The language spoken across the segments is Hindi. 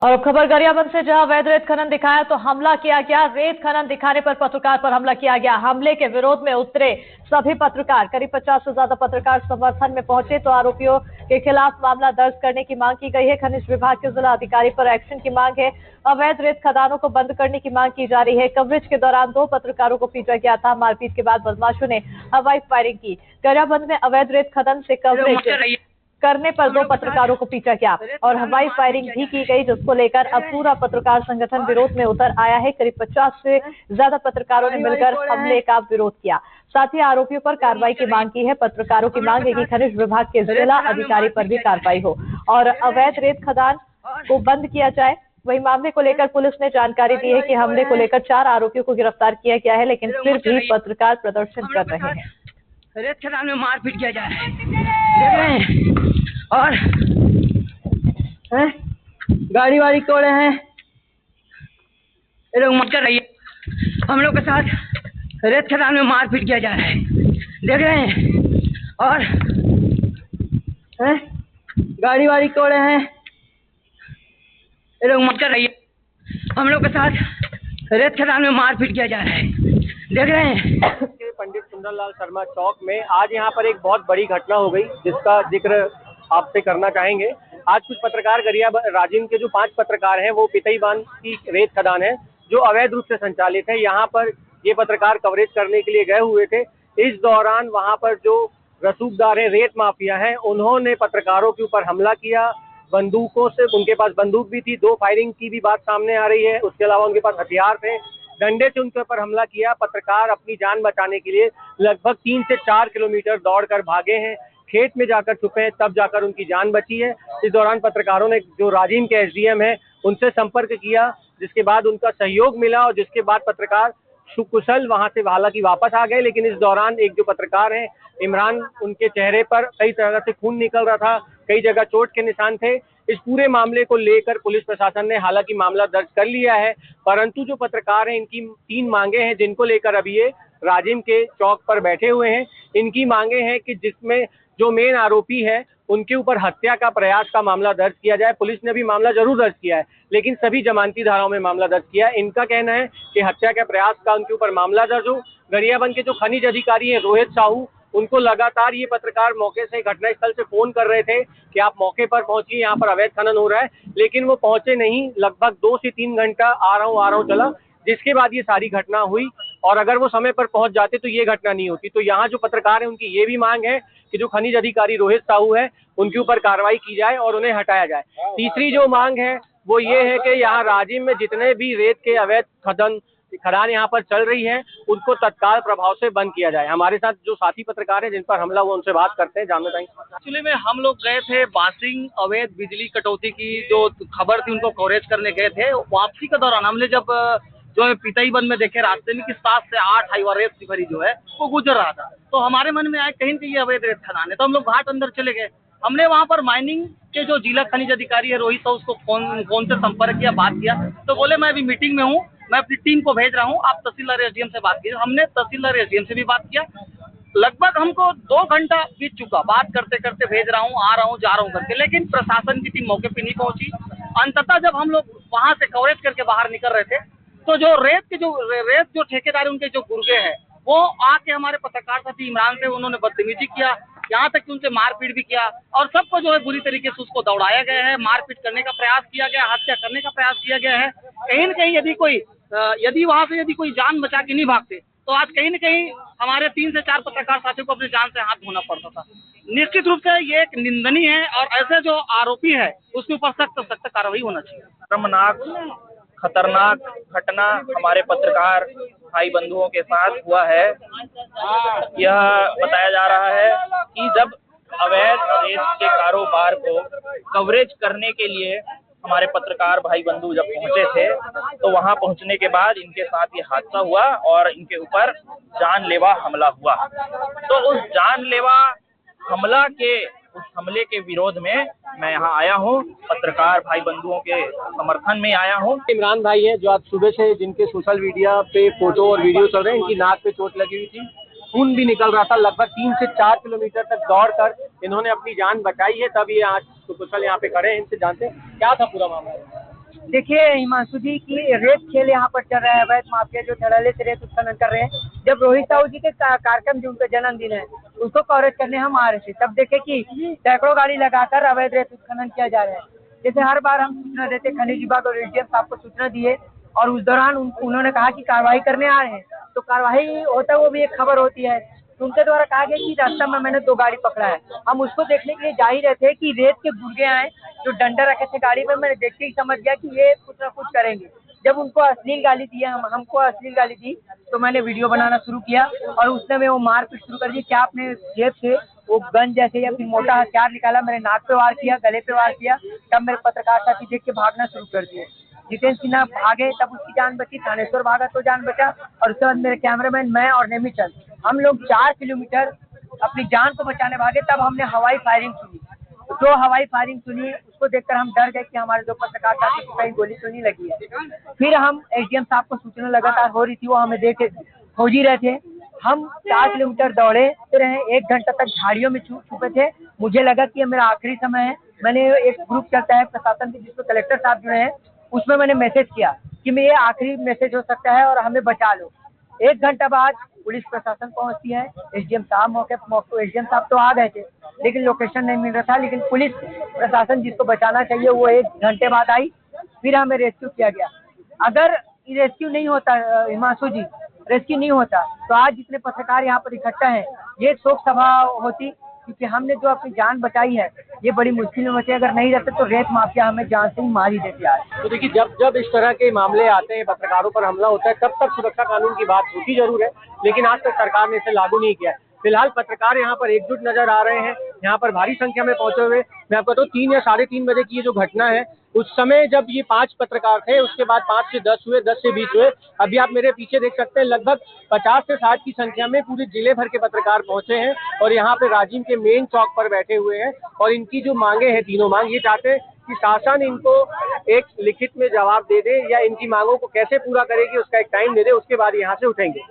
और अब खबर गरियाबंद से, जहां अवैध रेत खनन दिखाया तो हमला किया गया। रेत खनन दिखाने पर पत्रकार पर हमला किया गया। हमले के विरोध में उतरे सभी पत्रकार। करीब 50 से ज्यादा पत्रकार समर्थन में पहुंचे तो आरोपियों के खिलाफ मामला दर्ज करने की मांग की गई है। खनिज विभाग के जिला अधिकारी पर एक्शन की मांग है। अवैध रेत खदानों को बंद करने की मांग की जा रही है। कवरेज के दौरान 2 पत्रकारों को पीटा गया था। मारपीट के बाद बदमाशों ने हवाई फायरिंग की। गरियाबंद में अवैध रेत खनन से कवरेज करने पर 2 पत्रकारों को पीटा गया और हवाई फायरिंग भी की गई, जिसको लेकर अब पूरा पत्रकार संगठन विरोध में उतर आया है। करीब 50 से ज्यादा पत्रकारों ने मिलकर हमले का विरोध किया। साथ ही आरोपियों पर कार्रवाई की मांग की है। पत्रकारों की मांग है कि खनिज विभाग के जिला अधिकारी पर भी कार्रवाई हो और अवैध रेत खदान को बंद किया जाए। वही मामले को लेकर पुलिस ने जानकारी दी है कि हमले को लेकर 4 आरोपियों को गिरफ्तार किया गया है, लेकिन फिर भी पत्रकार प्रदर्शन कर रहे हैं। रेत खदान में मारपीट किया जा रहा है, देख रहे हैं, और गाड़ी वाड़ी तोड़े हैं। ये लोग मत कर रही है, हम लोग के साथ रेत खदान में मारपीट किया जा रहा है, देख रहे हैं, और गाड़ी वाड़ी तोड़े हैं। ये लोग मत कर रही है, हम लोग के साथ रेत खदान में मारपीट किया जा रहा है, देख रहे हैं। पंडित सुंदरलाल शर्मा चौक में आज यहाँ पर एक बहुत बड़ी घटना हो गई, जिसका जिक्र आपसे करना चाहेंगे। आज कुछ पत्रकार गरियाबंद राजिम के जो 5 पत्रकार हैं, वो पितई बांध की रेत खदान है जो अवैध रूप से संचालित है, यहाँ पर ये पत्रकार कवरेज करने के लिए गए हुए थे। इस दौरान वहाँ पर जो रसूखदार हैं, रेत माफिया हैं, उन्होंने पत्रकारों के ऊपर हमला किया। बंदूकों से, उनके पास बंदूक भी थी, 2 फायरिंग की भी बात सामने आ रही है। उसके अलावा उनके पास हथियार थे, डंडे से उनके ऊपर हमला किया। पत्रकार अपनी जान बचाने के लिए लगभग 3 से 4 किलोमीटर दौड़कर भागे हैं, खेत में जाकर छुपे हैं, तब जाकर उनकी जान बची है। इस दौरान पत्रकारों ने जो राजिम के एसडीएम हैं उनसे संपर्क किया, जिसके बाद उनका सहयोग मिला और जिसके बाद पत्रकार सुकुशल वहां से हालांकि वापस आ गए। लेकिन इस दौरान एक जो पत्रकार हैं इमरान, उनके चेहरे पर कई तरह से खून निकल रहा था, कई जगह चोट के निशान थे। इस पूरे मामले को लेकर पुलिस प्रशासन ने हालांकि मामला दर्ज कर लिया है, परंतु जो पत्रकार हैं इनकी 3 मांगे हैं, जिनको लेकर अभी ये राजिम के चौक पर बैठे हुए हैं। इनकी मांगे हैं कि जिसमें जो मेन आरोपी है उनके ऊपर हत्या का प्रयास का मामला दर्ज किया जाए। पुलिस ने भी मामला जरूर दर्ज किया है, लेकिन सभी जमानती धाराओं में मामला दर्ज किया है। इनका कहना है कि हत्या के प्रयास का उनके ऊपर मामला दर्ज हो। गरियाबंद के जो खनिज अधिकारी हैं रोहित साहू, उनको लगातार ये पत्रकार मौके से, घटनास्थल से फोन कर रहे थे कि आप मौके पर पहुंचिए, यहाँ पर अवैध खनन हो रहा है, लेकिन वो पहुंचे नहीं। लगभग 2 से 3 घंटा आ रहा हूँ चला, जिसके बाद ये सारी घटना हुई। और अगर वो समय पर पहुंच जाते तो ये घटना नहीं होती। तो यहाँ जो पत्रकार हैं उनकी ये भी मांग है कि जो खनिज अधिकारी रोहित साहू है उनके ऊपर कार्रवाई की जाए और उन्हें हटाया जाए। तीसरी जो मांग है वो ये है कि यहाँ राजिम में जितने भी रेत के अवैध खदान यहाँ पर चल रही है उनको तत्काल प्रभाव से बंद किया जाए। हमारे साथ जो साथी पत्रकार हैं जिन पर हमला हुआ, उनसे बात करते हैं, जानना चाहेंगे। एक्चुअली में हम लोग गए थे बासिंग अवैध बिजली कटौती की जो खबर थी उनको कवरेज करने गए थे। वापसी के दौरान हमने जब जो है पितईबंद में देखे रास्ते में कि 7 से 8 हाईवा रेत सिफरी जो है वो गुजर रहा था, तो हमारे मन में आया कहीं ये अवैध रेत खदान है, तो हम लोग घाट अंदर चले गए। हमने वहाँ पर माइनिंग के जो जिला खनिज अधिकारी है रोहित साहू, उसको फोन से संपर्क किया, बात किया, तो बोले मैं अभी मीटिंग में हूँ, मैं अपनी टीम को भेज रहा हूँ, आप तहसीलदार एसडीएम से बात कीजिए। हमने तहसीलदार एसडीएम से भी बात किया। लगभग हमको 2 घंटा बीत चुका, बात करते करते भेज रहा हूँ, आ रहा हूँ, जा रहा हूँ करके, लेकिन प्रशासन की टीम मौके पे नहीं पहुंची। अंततः जब हम लोग वहां से कवरेज करके बाहर निकल रहे थे तो जो रेत जो ठेकेदार उनके जो गुर्गे हैं वो आके हमारे पत्रकार साथी इमरान से उन्होंने बदतमीजी किया, यहाँ तक कि उनसे मारपीट भी किया और सबको जो है बुरी तरीके से उसको दौड़ाया गया है, मारपीट करने का प्रयास किया गया, हत्या करने का प्रयास किया गया है। कहीं न कहीं यदि वहाँ से यदि कोई जान बचा के नहीं भागते तो आज कहीं न कहीं हमारे 3 से 4 पत्रकार साथियों को अपनी जान से हाथ धोना पड़ता था। निश्चित रूप से ये एक निंदनीय है और ऐसे जो आरोपी है उसके ऊपर सख्त कार्रवाई होना चाहिए। शर्मनाक खतरनाक घटना हमारे पत्रकार भाई बंधुओं के साथ हुआ है। यह बताया जा रहा है कि जब अवैध रेत के कारोबार को कवरेज करने के लिए हमारे पत्रकार भाई बंधु जब पहुंचे थे तो वहां पहुंचने के बाद इनके साथ ये हादसा हुआ और इनके ऊपर जानलेवा हमला हुआ। तो उस जानलेवा हमले के विरोध में मैं यहाँ आया हूँ, पत्रकार भाई बंधुओं के समर्थन में आया हूँ। इमरान भाई हैं जो आज सुबह से जिनके सोशल मीडिया पे फोटो और वीडियो चल रहे हैं, इनकी नाक पे चोट लगी हुई थी, खून भी निकल रहा था। लगभग 3 से 4 किलोमीटर तक दौड़कर इन्होंने अपनी जान बचाई है, तब ये आज सुकुशल यहाँ पे खड़े हैं। इनसे जानते हैं क्या था पूरा मामला। देखिए हिमांशु जी की रेत खेल यहाँ पर चल रहा है। अवैध माफिया जो धड़ल्ले से रेत उत्खनन कर रहे हैं। जब रोहित साहू जी के कार्यक्रम जो उनका जन्मदिन है उसको कवरेज करने हम आ रहे थे, तब देखे कि सैकड़ों गाड़ी लगाकर अवैध रेत उत्खनन किया जा रहा है। जैसे हर बार हम सूचना देते, खनिज विभाग और एसडीएम साहब को सूचना दिए और उस दौरान उन्होंने कहा कि कार्रवाई करने आ रहे हैं, तो कार्रवाई होता है वो भी एक खबर होती है। तो उनके द्वारा कहा गया कि रास्ता में मैंने 2 गाड़ी पकड़ा है। हम उसको देखने के लिए जा ही रहे थे कि रेत के गुर्गे आए जो डंडा रखे थे गाड़ी में। मैंने देखते ही समझ गया कि ये कुछ ना कुछ करेंगे। जब उनको अश्लील गाली दी, हमको अश्लील गाली दी, तो मैंने वीडियो बनाना शुरू किया और उसने में वो मारपीट शुरू कर दी। क्या आपने जेब से वो गन जैसे या फिर मोटा हथियार निकाला, मेरे नाक पे वार किया, गले पे वार किया। तब मेरे पत्रकार साथी देख के भागना शुरू कर दिए। जितेंद्र सिन्हा भागे तब उसकी जान बची, थानेश्वर भागा तो जान बचा, और उसके बाद मेरे कैमरामैन, मैं और नेमीचंद, हम लोग 4 किलोमीटर अपनी जान को बचाने भागे। तब हमने हवाई फायरिंग सुनी। जो हवाई फायरिंग सुनी उसको देखकर हम डर गए कि हमारे 2 पत्रकार साथी को कहीं गोली तो नहीं लगी है। फिर हम एसडीएम साहब को सूचना लगातार हो रही थी, वो हमें देख खोज ही रहे थे। हम 4 किलोमीटर दौड़े रहे, 1 घंटा तक झाड़ियों में छुपे थे। मुझे लगा कि ये मेरा आखिरी समय है। मैंने एक ग्रुप चलता है प्रशासन के जिसमें कलेक्टर साहब जुड़े हैं, उसमें मैंने मैसेज किया कि मैं ये आखिरी मैसेज हो सकता है और हमें बचा लो। 1 घंटा बाद पुलिस प्रशासन पहुंचती है, एसडीएम साहब मौके एसडीएम साहब तो आ गए थे लेकिन लोकेशन नहीं मिल रहा था। लेकिन पुलिस प्रशासन जिसको बचाना चाहिए वो 1 घंटे बाद आई, फिर हमें रेस्क्यू किया गया। अगर रेस्क्यू नहीं होता हिमांशु जी, रेस्क्यू नहीं होता तो आज जितने पत्रकार यहाँ पर इकट्ठा हैं ये शोक सभा होती, क्योंकि हमने जो अपनी जान बचाई है ये बड़ी मुश्किल में बची। अगर नहीं रहते तो रेत माफिया हमें जान से ही मार ही देती आज। तो देखिए, जब जब इस तरह के मामले आते हैं, पत्रकारों पर हमला होता है, तब तक सुरक्षा कानून की बात होती जरूर है, लेकिन आज तक सरकार ने इसे लागू नहीं किया है। फिलहाल पत्रकार यहाँ पर एकजुट नजर आ रहे हैं, यहाँ पर भारी संख्या में पहुंचे हुए। मैं आपको बताऊं 3 या 3:30 बजे की ये जो घटना है, उस समय जब ये 5 पत्रकार थे, उसके बाद 5 से 10 हुए, 10 से 20 हुए। अभी आप मेरे पीछे देख सकते हैं लगभग 50 से 60 की संख्या में पूरे जिले भर के पत्रकार पहुंचे हैं और यहाँ पे राजीव के मेन चौक पर बैठे हुए हैं। और इनकी जो मांगे हैं, तीनों मांग, ये चाहते हैं कि शासन इनको एक लिखित में जवाब दे दे या इनकी मांगों को कैसे पूरा करेगी उसका एक टाइम दे दे, उसके बाद यहाँ से उठेंगे।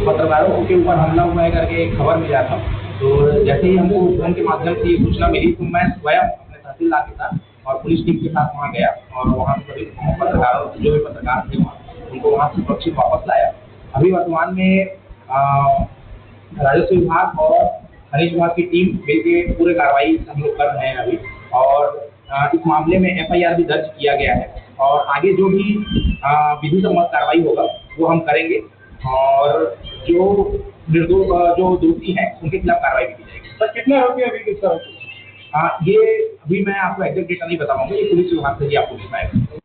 पत्रकारों के ऊपर हमला हुआ है करके एक खबर मिला था, तो जैसे ही हमको फोन के माध्यम से ये सूचना मिली तो मैं स्वयं अपने तहसीलदार के साथ और पुलिस टीम के साथ वहाँ गया और वहाँ सभी पत्रकारों जो भी पत्रकार थे उनको वहाँ से सुरक्षित वापस लाया। अभी वर्तमान में राजस्व विभाग और खनिज विभाग की टीम मिलकर पूरे कार्रवाई हम लोग कर रहे हैं अभी, और इस मामले में FIR भी दर्ज किया गया है और आगे जो भी विधि सम्मत कार्रवाई होगा वो हम करेंगे और जो दोषी हैं उनके खिलाफ कार्रवाई भी की जाएगी। सर, कितने रुपये अभी किस तरह? ये अभी मैं आपको एग्जैक्ट डेटा नहीं बता पाऊंगा, ये पुलिस विभाग से ही आपको बताएगा।